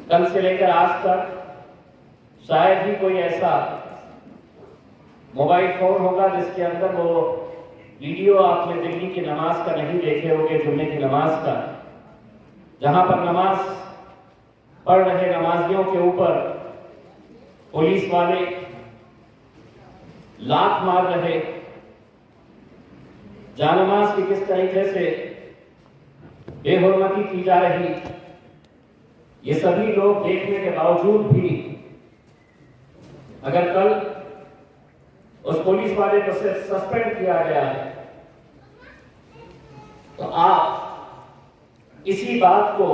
कल से लेकर आज तक शायद ही कोई ऐसा मोबाइल फोन होगा जिसके अंदर वो वीडियो आपने दिल्ली की नमाज का नहीं देखे होंगे, जुम्मे की नमाज का, जहां पर नमाज पढ़ रहे नमाजियों के ऊपर पुलिस वाले लात मार रहे, जानमाज की किस तरीके से बेहुरमती की जा रही, ये सभी लोग देखने के बावजूद भी अगर कल उस पुलिस वाले को सस्पेंड किया गया है तो आप इसी बात को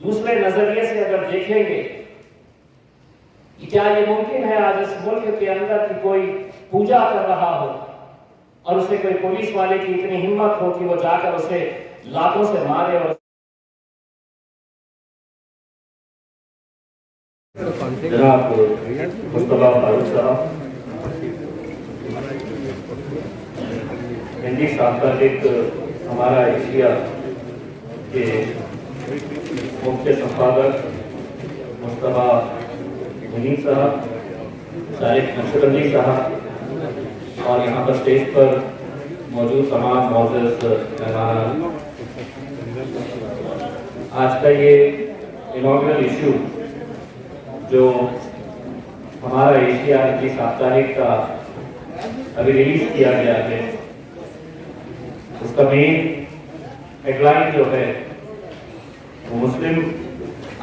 दूसरे नजरिए से अगर देखेंगे कि क्या ये मुमकिन है आज इस मुल्क के अंदर कि कोई पूजा कर रहा हो और उसे कोई पुलिस वाले की इतनी हिम्मत हो कि वो जाकर उसे लातों से मारे और जनाब मुस्तफा फारूक साहब हिंदी सांस्कृतिक हमारा एशिया के मुख्य संपादक मुस्तफा मुनीर साहब, तारिक नक्शबंदी साहब और यहाँ पर स्टेज पर मौजूद तमाम मौजूद मेहमान, आज का ये इनॉग्रल इशू जो हमारा एशिया की साप्ताहिक का अभी रिलीज किया गया है, उसका मेन हेडलाइन जो है वो मुस्लिम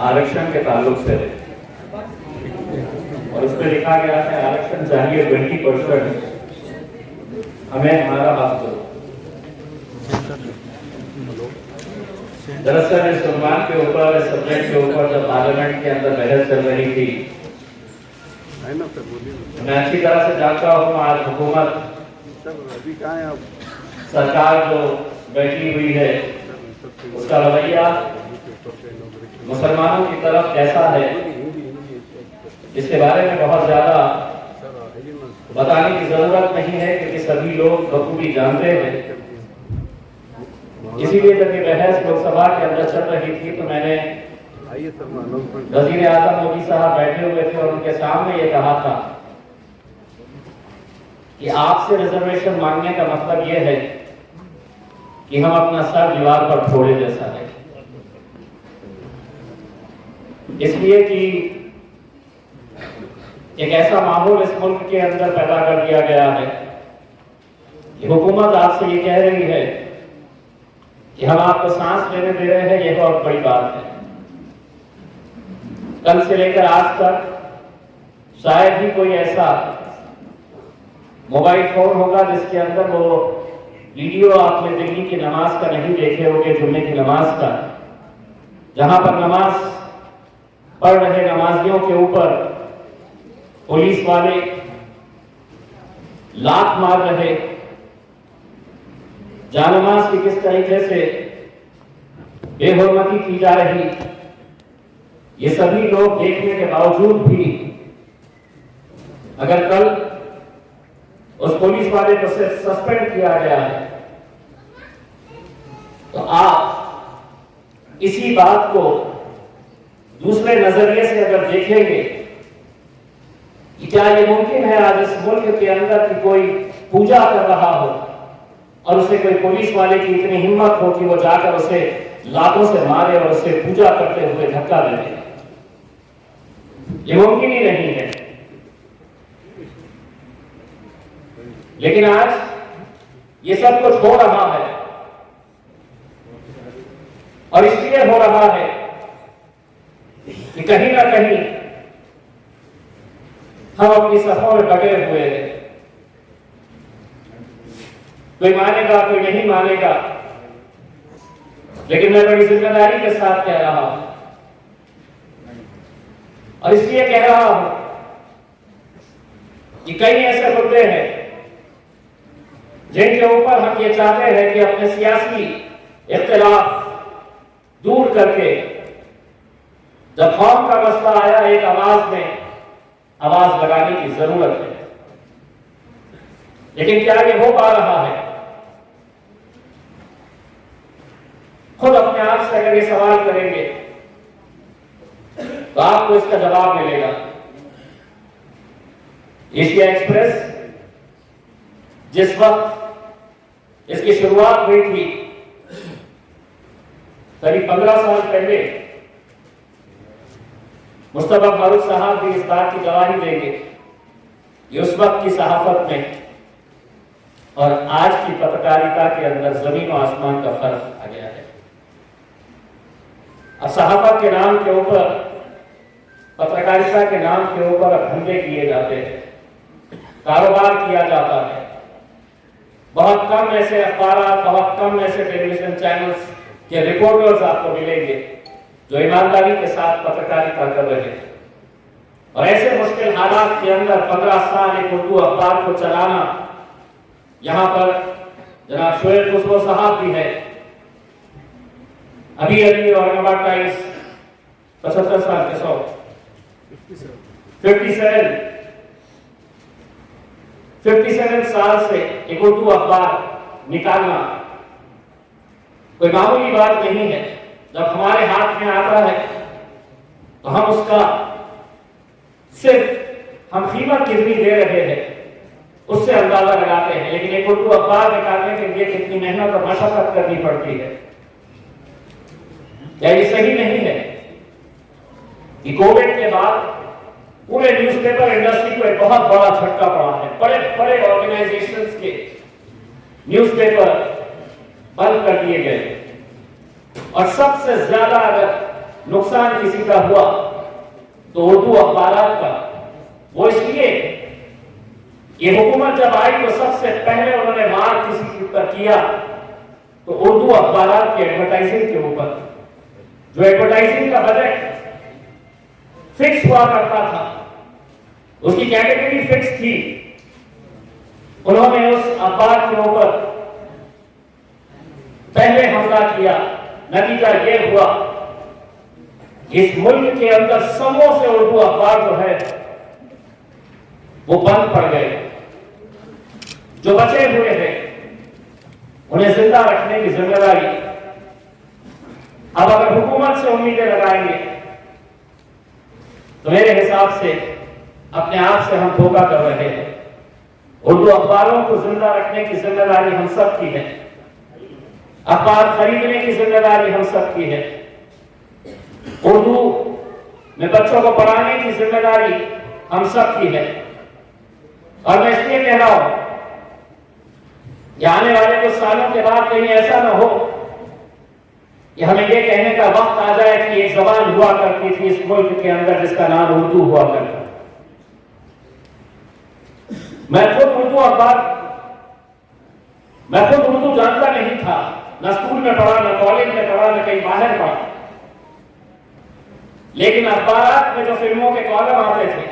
आरक्षण के ताल्लुक से है और उस पर लिखा गया है आरक्षण चाहिए 20%, हमें हमारा हक दो। दरअसल इस सम्मान के ऊपर, इस सब्जेक्ट के ऊपर जब पार्लियामेंट के अंदर बहस चल रही थी, मैं अच्छी तरह से जानता हूँ आज हुकूमत सरकार जो बैठी हुई है उसका रवैया मुसलमानों की तरफ कैसा है, इसके बारे में बहुत ज्यादा बताने की जरूरत नहीं है क्योंकि सभी लोग बखूबी जानते हैं। इसीलिए जब ये बहस लोकसभा के अंदर चल रही थी तो मैंने वजीर आजम मोदी साहब बैठे हुए थे और उनके सामने ये कहा था कि आपसे रिजर्वेशन मांगने का मतलब ये है कि हम अपना सर दीवार पर फोड़े जैसा है, इसलिए कि एक ऐसा माहौल इस मुल्क के अंदर पैदा कर दिया गया है कि हुकूमत आपसे ये कह रही है कि हम आपको सांस लेने दे रहे हैं, यह बहुत बड़ी बात है। कल से लेकर आज तक शायद ही कोई ऐसा मोबाइल फोन होगा जिसके अंदर वो वीडियो आपने दिल्ली की नमाज का नहीं देखे होंगे, जुम्मे की नमाज का, जहां पर नमाज पढ़ रहे नमाजियों के ऊपर पुलिस वाले लात मार रहे, जानमाज की किस तरीके से बेहुरमती की जा रही, ये सभी लोग देखने के बावजूद भी अगर कल उस पुलिस वाले को सस्पेंड किया गया है तो आप इसी बात को दूसरे नजरिए से अगर देखेंगे कि क्या ये मुमकिन है आज इस मुल्क के अंदर कि कोई पूजा कर रहा हो और उसे कोई पुलिस वाले की इतनी हिम्मत हो कि वो जाकर उसे लातों से मारे और उसे पूजा करते हुए धक्का दे दे, ये मुमकिन ही नहीं है। लेकिन आज ये सब कुछ हो रहा है और इसलिए हो रहा है कि कहीं ना कहीं हम अपनी सफों में बटे हुए हैं। कोई मानेगा, कोई नहीं मानेगा, लेकिन मैं बड़ी जिम्मेदारी के साथ कह रहा हूं और इसलिए कह रहा हूं कि कई ऐसे मुद्दे हैं जिनके ऊपर हम ये चाहते हैं कि अपने सियासी इख्तिलाफ दूर करके जब कौम का मसला आया एक आवाज में आवाज लगाने की जरूरत है। लेकिन क्या ये हो पा रहा है? खुद अपने आप से अगर ये सवाल करेंगे तो आपको इसका जवाब मिलेगा। एशिया एक्सप्रेस जिस वक्त इसकी शुरुआत हुई थी, करीब 15 साल पहले, मुस्तफा फारूक साहब भी इस बात की गवाही देंगे कि उस वक्त की सहाफत में और आज की पत्रकारिता के अंदर जमीन और आसमान का फर्क आ गया है। अब सहाफत के नाम के ऊपर, पत्रकारिता के नाम के ऊपर धंधे किए जाते हैं, कारोबार किया जाता है। बहुत कम ऐसे अखबार, बहुत कम ऐसे टेलीविजन चैनल्स के रिपोर्टर्स आपको मिलेंगे जो ईमानदारी के साथ पत्रकारिता कर रहे हैं। और ऐसे मुश्किल हालात के अंदर 15 साल एक उर्दू अखबार को चलाना, यहां पर जनाब शोएब खुसरो साहब भी है, अभी औरंगाबाद टाइम्स 75 साल के 57 साल से एक उर्दू अखबार निकालना कोई मामूली बात नहीं है। जब हमारे हाथ में आता है तो हम उसका सिर्फ हम कीमत कितनी दे रहे हैं उससे अंदाजा लगाते हैं, लेकिन एक उर्दू अखबार निकालने के लिए कितनी मेहनत और मशक्कत करनी पड़ती है। क्या ये सही नहीं है कि कोविड के बाद पूरे न्यूज़पेपर इंडस्ट्री को एक बहुत बड़ा झटका पड़ा है। बड़े बड़े ऑर्गेनाइजेशंस के न्यूज़पेपर बंद कर दिए गए और सबसे ज्यादा अगर नुकसान किसी का हुआ तो उर्दू अखबारात का। वो इसलिए ये हुकूमत जब आई तो सबसे पहले उन्होंने वार किसी के ऊपर किया तो उर्दू अखबारात के एडवर्टाइजिंग के ऊपर। जो एडवर्टाइजिंग का बजट फिक्स हुआ करता था, उसकी कैटेगरी फिक्स थी, उन्होंने उस अखबार के ऊपर पहले हमला किया। नतीजा यह हुआ इस मुल्क के अंदर समों से उर्दू अखबार जो है वो बंद पड़ गए। जो बचे हुए हैं उन्हें जिंदा रखने की जिम्मेदारी अब अगर हुकूमत से उम्मीदें लगाएंगे तो मेरे हिसाब से अपने आप से हम धोखा कर रहे हैं। उर्दू अखबारों को जिंदा रखने की जिम्मेदारी हम सब की है, अखबार खरीदने की जिम्मेदारी हम सब की है, उर्दू में बच्चों को पढ़ाने की जिम्मेदारी हम सब की है। और मैं इसलिए कह रहा हूं कि आने वाले कुछ सालों के बाद कहीं ऐसा ना हो कि हमें ये कहने का वक्त आ जाए कि एक जबान हुआ करती थी इस मुल्क के अंदर जिसका नाम उर्दू हुआ करता। मैं खुद उर्दू जानता नहीं था, न स्कूल में पढ़ा, न कॉलेज में पढ़ा, न कहीं बाहर पढ़ा, लेकिन अखबारात में जो फिल्मों के कॉलम आते थे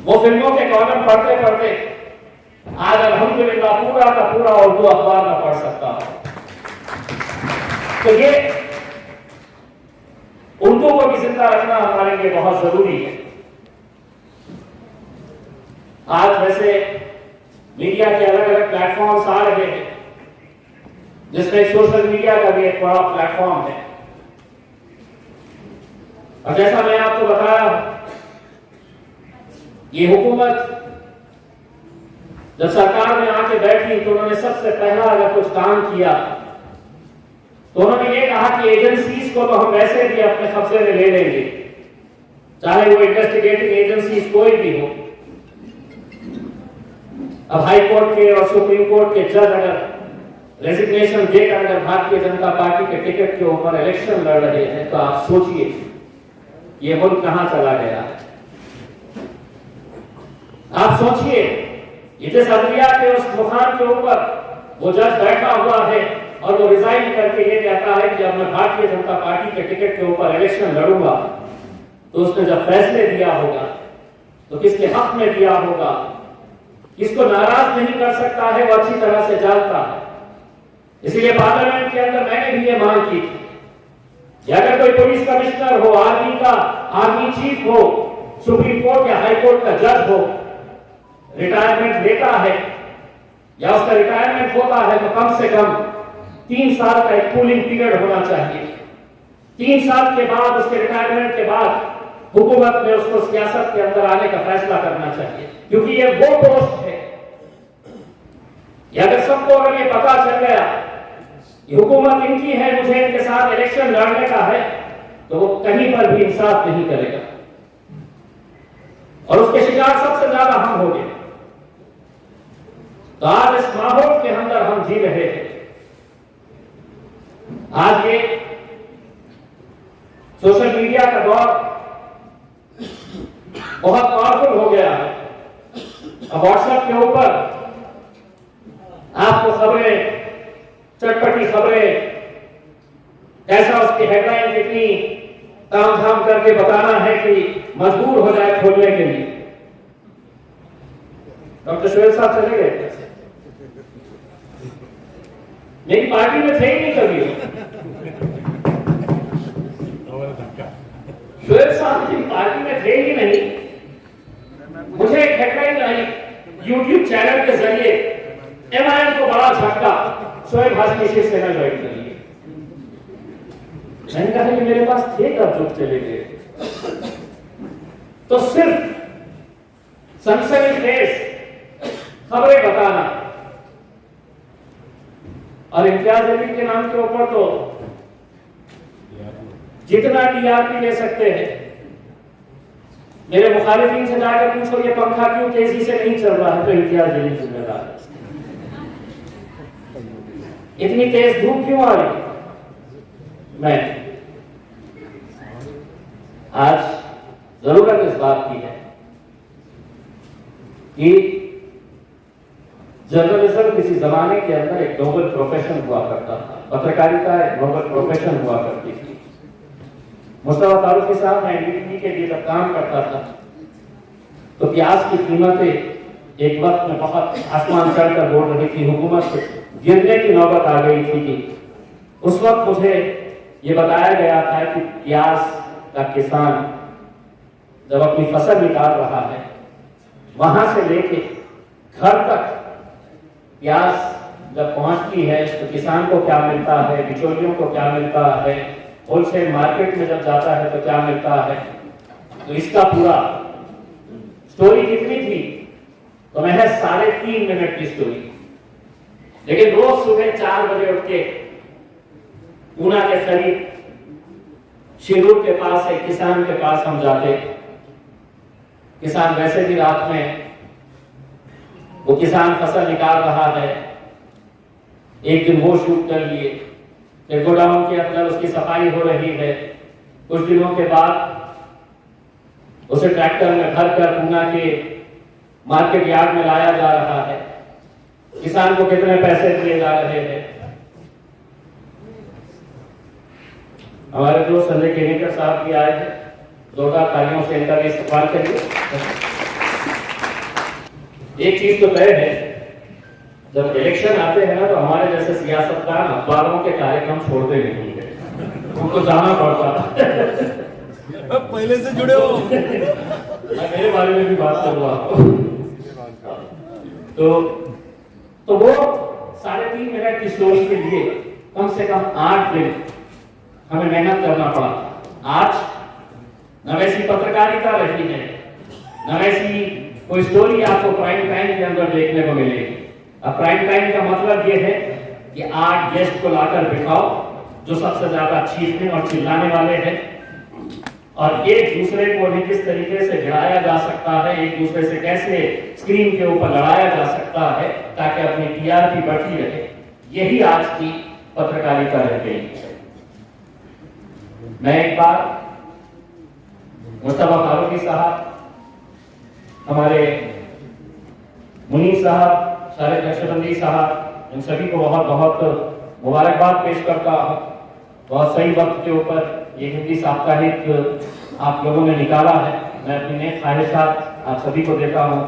वो फिल्मों के कॉलम पढ़ते पढ़ते आज अल्हम्दुलिल्लाह पूरा का पूरा उर्दू अखबार में पढ़ सकता हूं। तो ये उर्दू को भी जिंदा रखना हमारे लिए बहुत जरूरी है। आज वैसे मीडिया के अलग अलग प्लेटफॉर्म्स आ रहे हैं, जिसमें सोशल मीडिया का भी एक बड़ा प्लेटफॉर्म है। और जैसा मैं आपको बताया, ये हुकूमत जब सरकार में आके बैठी तो उन्होंने सबसे पहला अगर कुछ काम किया तो उन्होंने ये कहा कि एजेंसीज को तो हम वैसे भी अपने कब्जे में ले लेंगे, चाहे वो इन्वेस्टिगेटिंग एजेंसीज कोई भी हो। अब हाई कोर्ट के और सुप्रीम कोर्ट के जज अगर रेजिग्नेशन देकर अगर भारतीय जनता पार्टी के टिकट के ऊपर इलेक्शन लड़ रहे हैं तो आप सोचिए ये मुल्क कहां चला गया। आप सोचिए ये जिस अदलिया के उस मुकाम के ऊपर वो जज बैठा हुआ है और वो रिजाइन करके ये कहता है कि अब मैं भारतीय जनता पार्टी के टिकट के ऊपर इलेक्शन लड़ूंगा, तो उसने जब फैसले दिया होगा तो किसके हक में दिया होगा, किसको नाराज नहीं कर सकता है वो अच्छी तरह से जानता है। इसलिए पार्लियामेंट के अंदर मैंने भी ये मांग की थी कि अगर कोई पुलिस कमिश्नर हो, आर्मी का आर्मी चीफ हो, सुप्रीम कोर्ट या हाई कोर्ट का जज हो, रिटायरमेंट लेता है या उसका रिटायरमेंट होता है तो कम से कम 3 साल का एक कूलिंग पीरियड होना चाहिए। 3 साल के बाद, उसके रिटायरमेंट के बाद हुकूमत में उसको सियासत के अंदर आने का फैसला करना चाहिए, क्योंकि ये वो पोस्ट है। अगर सबको अगर ये पता चल गया कि हुकूमत इनकी है, मुझे इनके साथ इलेक्शन लड़ने का है, तो वो कहीं पर भी इंसाफ नहीं करेगा और उसके शिकार सबसे ज्यादा हम होंगे। तो आज इस माहौल के अंदर हम जी रहे हैं। आज ये सोशल मीडिया का दौर बहुत पावरफुल हो गया है। अब व्हाट्सएप के ऊपर आपको खबरें, चटपटी खबरें, कैसा उसकी हेडलाइन कितनी तामझाम करके बताना है कि मजबूर हो जाए खोलने के लिए। डॉक्टर शोएब साहब चले गए कैसे? मेरी पार्टी में थे ही नहीं कभी। शोएब साहब की पार्टी में थे ही नहीं। मुझे एक हेडलाइन आई यूट्यूब चैनल के जरिए, एमआईएम को बड़ा झटका, शोएब हाशमी शिवसेना ज्वाइन कर लिए। मैंने कहा कि मेरे पास थे कब चुप चले गए। तो सिर्फ सनसनीखेज खबरें बताना और इम्तियाज अली के नाम के ऊपर तो जितना टीआरपी ले सकते हैं। मेरे मुखालिफिन से जाकर पूछो ये पंखा क्यों तेजी से नहीं चल रहा है, तो इम्तियाज अली जिम्मेदार है। इतनी तेज धूप क्यों आ रही? मैं आज जरूरत इस बात की है कि जर्नलिज्म किसी जमाने के अंदर एक नोबल प्रोफेशन हुआ करता था। पत्रकारिता एक नोबल प्रोफेशन हुआ करती थी। मुस्तफा फारूकी साहब मैं एनडीटीवी के लिए जब काम करता था तो प्याज की कीमतें एक वक्त में बहुत आसमान चढ़कर बोल रही थी, हुकूमत गिरने की नौबत आ गई थी कि उस वक्त मुझे ये बताया गया था कि प्याज का किसान जब अपनी फसल निकाल रहा है, वहां से लेके घर तक प्याज जब पहुंचती है तो किसान को क्या मिलता है, बिचौलियों को क्या मिलता है, होलसेल मार्केट में जब जाता है तो क्या मिलता है। तो इसका पूरा स्टोरी कितनी थी? तो महज 3.5 मिनट की स्टोरी। लेकिन रोज सुबह 4 बजे उठ के ऊना के करीब शिरूर के पास एक किसान के पास हम जाते। किसान वैसे भी रात में वो किसान फसल निकाल रहा है, एक दिन वो शूट कर लिए, फिर गोडाउन के अंदर उसकी सफाई हो रही है। कुछ दिनों के बाद उसे ट्रैक्टर में भरकर ऊना के मार्केट यार्ड में लाया जा रहा है। किसान को कितने पैसे दिए जा रहे हैं? हमारे दोस्त संजय केनेकर साहब भी आए थे, जोरदार तालियों से इनका भी इस्तेमाल करिए। एक चीज तो तय है, जब इलेक्शन आते हैं ना तो हमारे जैसे सियासतदान अखबारों के कार्यक्रम छोड़ते नहीं है, उनको जाना पड़ता है। पहले से जुड़े हो। मैं मेरे बारे में भी बात करूंगा। तो वो 3.5 मिनट की स्टोरी के लिए कम से कम 8 दिन हमें मेहनत करना पड़ा। आज न वैसी पत्रकारिता रही है, न वैसी कोई स्टोरी आपको प्राइम टाइम के अंदर देखने को मिलेगी। अब प्राइम टाइम का मतलब यह है कि 8 गेस्ट को लाकर बिठाओ जो सबसे ज्यादा चीखने और चिल्लाने वाले हैं, और एक दूसरे को भी किस तरीके से गिराया जा सकता है, एक दूसरे से कैसे स्क्रीन के ऊपर लड़ाया जा सकता है ताकि अपनी टीआरपी बढ़ती रहे। यही आज की पत्रकारिता रह गई है। मैं एक बार मुस्तफा फारूकी साहब, हमारे मुनीर साहब, शारिद नक्शबंदी साहब, इन सभी को बहुत बहुत मुबारकबाद पेश करता हूँ। बहुत सही वक्त के ऊपर ये हिंदी साप्ताहिक आप लोगों ने निकाला है। मैं अपनी नेक ख्वाहिशात आप सभी को देता हूँ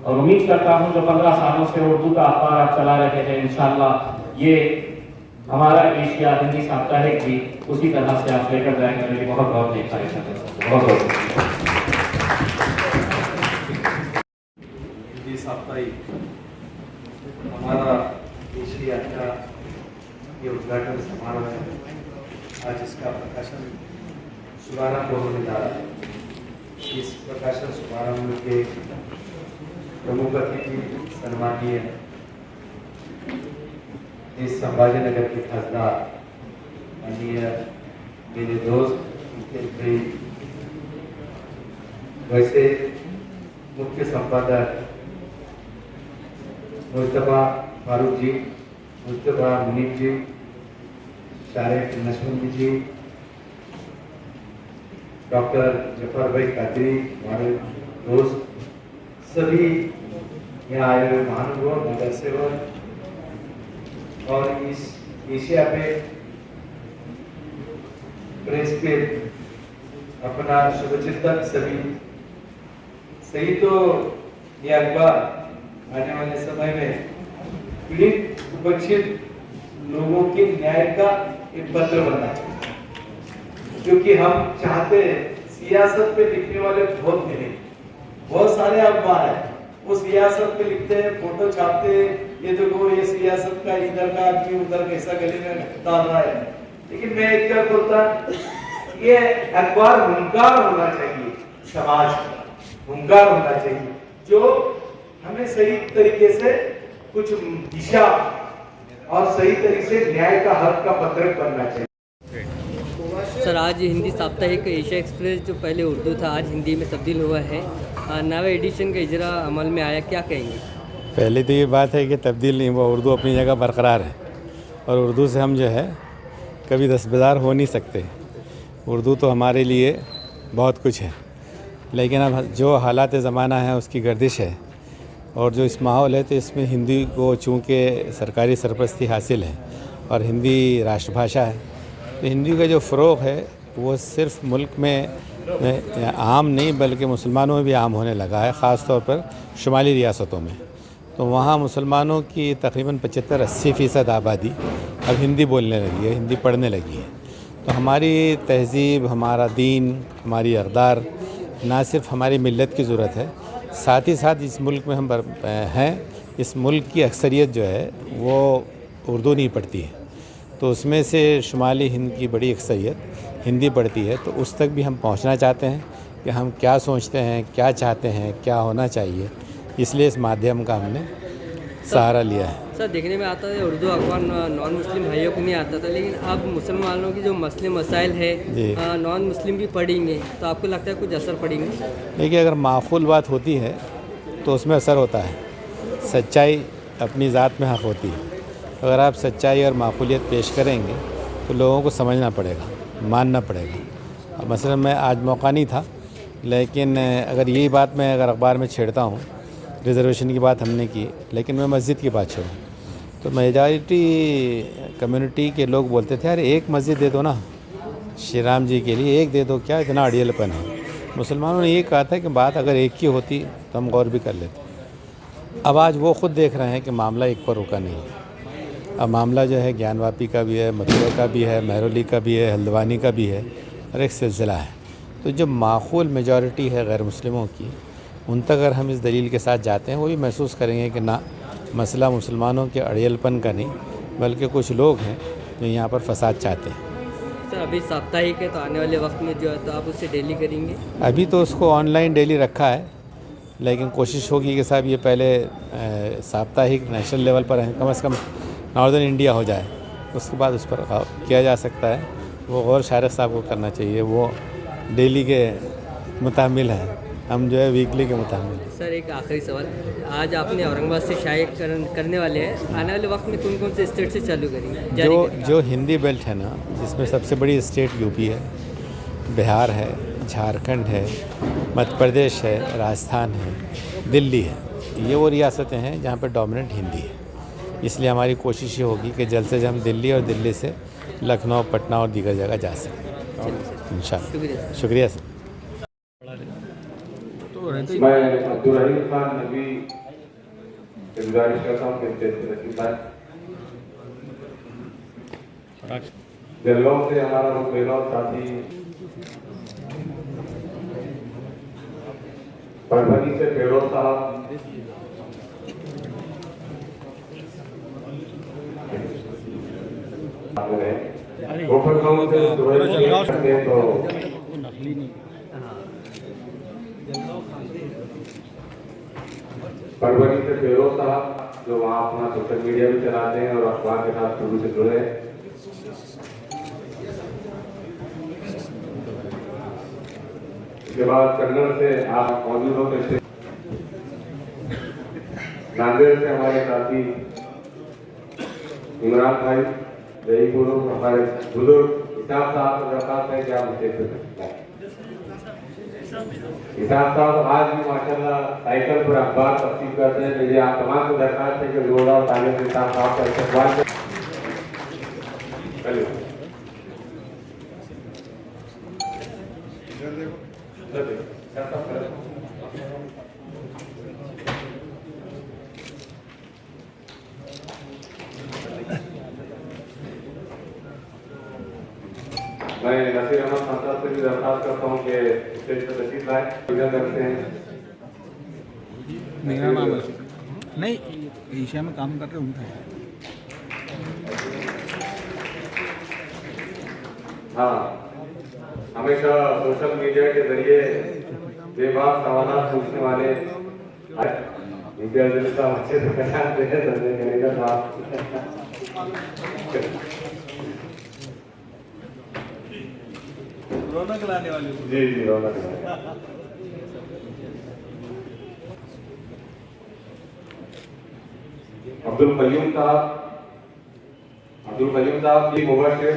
और उम्मीद करता हूँ जो 15 सालों से उर्दू का अखबार आप चला रहे हैं, इंशाअल्लाह ये हमारा एशिया हिंदी साप्ताहिक भी उसी तरह से आप लेकर जाएंगे। मेरी बहुत बहुत नेक ख्वाहिशात है। बहुत बहुत हिंदी साप्ताहिक हमारा एशिया का ये उद्घाटन समारोह है। आज इसका प्रकाशन शुभारंभ होने जा रहा है। इस प्रकाशन शुभारंभ के प्रमुख अतिथि सन्माननीय इस संभाजीनगर के खासदार माननीय मेरे दोस्त वैसे मुख्य संपादक मुस्तफा फारूक जी, मुस्तफा मुनीब जी, शारिक नशवंती जी, डॉक्टर जफर भाई कादरी, हमारे दोस्त, सभी यहाँ आए हुए महानुभाव, नगर सेवक और इस एशिया पे प्रेस पे अपना शुभचिंतक सभी सही। तो ये अखबार आने वाले समय में पीड़ित उपेक्षित लोगों के न्याय का एक पत्र बनना चाहिए, क्योंकि हम चाहते हैं सियासत पे लिखने वाले बहुत मिले, बहुत सारे अखबार हैं, वो सियासत पे लिखते हैं, फोटो छापते हैं, ये देखो ये सियासत का इधर का आदमी उधर कैसा गले में डाल रहा है। लेकिन मैं एक क्या बोलता, ये अखबार हुंकार होना चाहिए, समाज का हुंकार होना चाहिए, जो हमें सही तरीके से कुछ दिशा और सही तरीके से न्याय का हक का पत्रक बनना चाहिए। सर, आज हिंदी साप्ताहिक एशिया एक्सप्रेस जो पहले उर्दू था आज हिंदी में तब्दील हुआ है, नवे एडिशन का इजरा अमल में आया, क्या कहेंगे? पहले तो ये बात है कि तब्दील नहीं हुआ, उर्दू अपनी जगह बरकरार है और उर्दू से हम जो है कभी दस्तबरदार हो नहीं सकते। उर्दू तो हमारे लिए बहुत कुछ है, लेकिन अब जो हालात ज़माना है उसकी गर्दिश है और जो इस माहौल है, तो इसमें हिंदी को चूँकि सरकारी सरपरस्ती हासिल है और हिंदी राष्ट्रभाषा है, तो हिंदी का जो फ़रोग़ है वो सिर्फ मुल्क में आम नहीं बल्कि मुसलमानों में भी आम होने लगा है, ख़ास तौर पर शुमाली रियासतों में। तो वहाँ मुसलमानों की तकरीबन 75-80% आबादी अब हिंदी बोलने लगी है, हिंदी पढ़ने लगी है। तो हमारी तहज़ीब, हमारा दीन, हमारी अक़दार ना सिर्फ हमारी मिल्लत की ज़रूरत है, साथ ही साथ इस मुल्क में हम हैं, इस मुल्क की अक्सरियत जो है वो उर्दू नहीं पढ़ती है, तो उसमें से शुमाली हिंद की बड़ी अक्सरियत हिंदी पढ़ती है। तो उस तक भी हम पहुंचना चाहते हैं कि हम क्या सोचते हैं, क्या चाहते हैं, क्या होना चाहिए, इसलिए इस माध्यम का हमने सहारा लिया है। सर, देखने में आता है उर्दू अखबार नॉन मुस्लिम भाइयों को नहीं आता था, लेकिन अब मुसलमानों की जो मसले मसाइल है नॉन मुस्लिम भी पढ़ेंगे, तो आपको लगता है कुछ असर पड़ेंगे? देखिए, अगर माकूल बात होती है तो उसमें असर होता है, सच्चाई अपनी ज़ात में हक़ होती है। अगर आप सच्चाई और माकूलियत पेश करेंगे तो लोगों को समझना पड़ेगा, मानना पड़ेगा। मसलन मैं आज मौका नहीं था, लेकिन अगर यही बात मैं अगर अखबार में छेड़ता हूँ, रिज़र्वेशन की बात हमने की, लेकिन मैं मस्जिद की बात छेड़ूँ तो मेजॉरिटी कम्युनिटी के लोग बोलते थे, अरे एक मस्जिद दे दो ना श्री राम जी के लिए, एक दे दो, क्या इतना अड़ियलपन है। मुसलमानों ने ये कहा था कि बात अगर एक की होती तो हम गौर भी कर लेते। अब आज वो ख़ुद देख रहे हैं कि मामला एक पर रुका नहीं है। अब मामला जो है ज्ञानवापी का भी है, मथुरा का भी है, महरौली का भी है, हल्द्वानी का भी है और एक सिलसिला है। तो जो माकूल मेजॉरिटी है गैर मुस्लिमों की, उन तक अगर हम इस दलील के साथ जाते हैं, वो भी महसूस करेंगे कि ना, मसला मुसलमानों के अड़ियलपन का नहीं, बल्कि कुछ लोग हैं जो यहाँ पर फसाद चाहते हैं। सर, अभी साप्ताहिक है, तो आने वाले वक्त में जो है तो आप उससे डेली करेंगे? अभी तो उसको ऑनलाइन डेली रखा है, लेकिन कोशिश होगी कि साहब ये पहले साप्ताहिक नेशनल लेवल पर कम से कम नॉर्दर्न इंडिया हो जाए, उसके बाद उस पर किया जा सकता है। वो गौर शारिक साहब को करना चाहिए, वो डेली के मुतामिल है, हम जो है वीकली के मुताबिक। सर, एक आखिरी सवाल, आज आपने औरंगाबाद से शाये करने वाले हैं, आने वाले वक्त में कौन कौन से स्टेट से चालू करेंगे? जो हिंदी बेल्ट है ना, जिसमें सबसे बड़ी स्टेट यूपी है, बिहार है, झारखंड है, मध्य प्रदेश है, राजस्थान है, दिल्ली है, ये वो रियासतें हैं जहाँ पर डोमिनेंट हिंदी है। इसलिए हमारी कोशिश ये होगी कि जल्द से जल्द हम दिल्ली और दिल्ली से लखनऊ, पटना और दीगर जगह जा सकें इंशाअल्लाह। शुक्रिया सर। मैं अब्दुल रहीम खान नबी गुजारिश करता हूँ कि जलगांव से हमारा वो पहला साथी, परभनी से फेरोज साहब, उपक्रमों से करते तो फरवरी से फेरोज साहब जो वहाँ अपना सोशल मीडिया भी चलाते हैं और अखबार के साथ शुरू से जुड़े हैं। इसके बाद कन्नड़ से आप मौजूद होते नांदेड़ से हमारे साथी इमरान भाई, जयपुर हमारे बुजुर्ग हिसाब साहब को दरखास्त है कि आप स्टेज पे सकते हैं। हिसाब साहब आज भी माशाल्लाह साइकिल पर अखबार तकसीम करते हैं। मुझे आप तमाम को दरखास्त है कि जोरदार तालियों के साथ आपका इस्तेमाल मैं नसीर अहमद सांसद से भी दरखास्त करता हूँ कि स्टेज पर तशरीफ लाए, पूजा करते हैं। मेरा नाम है नहीं, एशिया में काम कर रहे उनका है। हाँ, हमेशा सोशल मीडिया के जरिए बेबाक सवाल पूछने वाले इम्तियाज साहब अच्छे से पहचानते हैं संजय कनेगा साहब। रौनक लाने वाले जी जी रौनक अब्दुल कयूम साहब की मुबशिर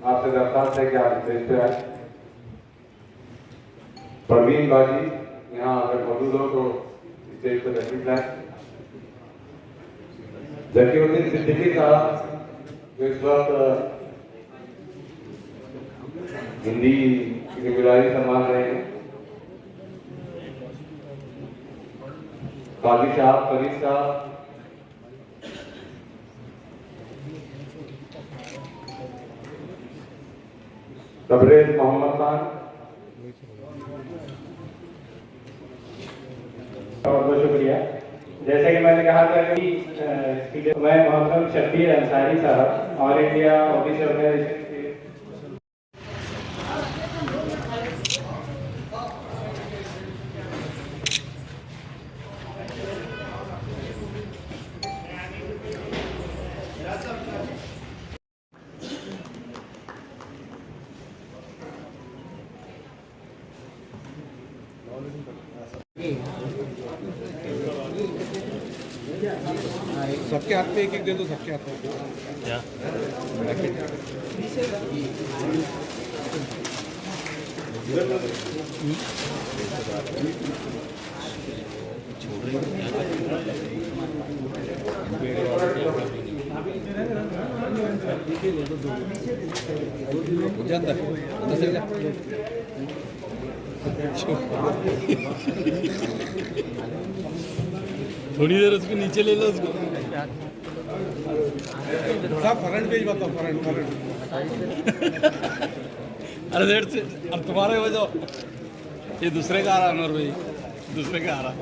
आपसे दरखास्त है कि आप स्टेज पे आए। परवीन बाजी यहाँ अगर मौजूद हो तो स्टेज पर तशरीफ लाए। जकीउद्दीन सिद्दीकी साहब जो इस वक्त हिंदी की जिम्मेदारी संभाल रहे हैं। काजी साहब, फरीद साहब, तबरेज मोहम्मद खान, बहुत बहुत शुक्रिया। जैसा कि मैंने कहा था कि मैं मोहम्मद शब्बीर अंसारी साहब ऑल इंडिया ऑफिस ऑर्गेनाइजेशन के सबके हाथ पे एक एक दे दो, सबके हाथ पे। अंदर से जा। थोड़ी देर उसको नीचे ले लो उसको। फ्रंट पेज बताओ, फ्रंट। अरे देर से अब तुम्हारे हो जाओ। ये दूसरे का आ रहा अनवर भाई, दूसरे का आ रहा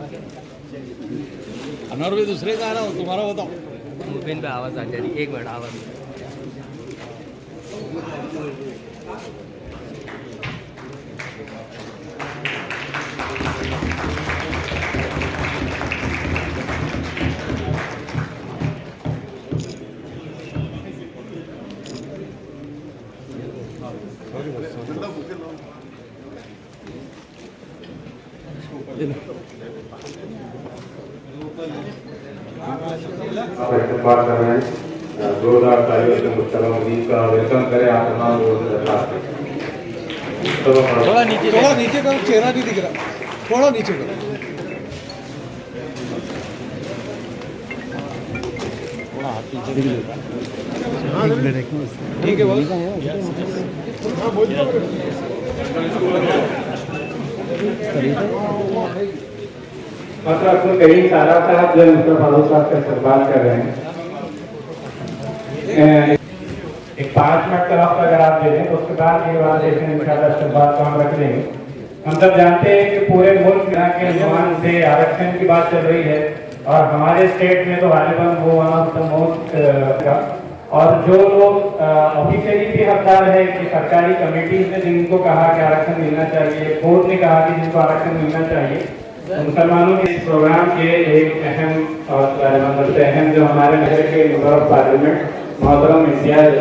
अनवर भाई, दूसरे का आ रहा हो, तुम्हारा बताओ। मुबीन पे आवाज़ आ जा रही, एक मिनट आवाज़। आप इस्तेमाल कर रहे हैं। जोरदार तालियों से मुस्तलम अजीब का वेलकम करें। आप तमाम लोगों से दरखास्त है थोड़ा नीचे करो, चेहरा नहीं दिख रहा, थोड़ा नीचे करो। ठीक है बोल। मतलब कहीं सारा साहब जो मिस्टर फारूक साहब का इस्तेमाल कर रहे हैं, एक 5 मिनट का वक्त अगर आप दे दें तो उसके बाद ये बात देखें इंशाल्लाह इस्तेमाल को हम रख लेंगे। हम सब जानते हैं कि पूरे मुल्क यहाँ के नौजवान से आरक्षण की बात चल रही है और हमारे स्टेट में तो गालिबन वो वन ऑफ द मोस्ट और जो लोग ऑफिशियली भी हकदार है कि सरकारी कमेटीज ने जिनको कहा कि आरक्षण मिलना चाहिए, कोर्ट ने कहा कि जिनको आरक्षण मिलना चाहिए, मुसलमानों के इस प्रोग्राम के एक अहम और मतलब से अहम जो हमारे नगर के मेंबर ऑफ पार्लियामेंट मोहतरम इम्तियाज अली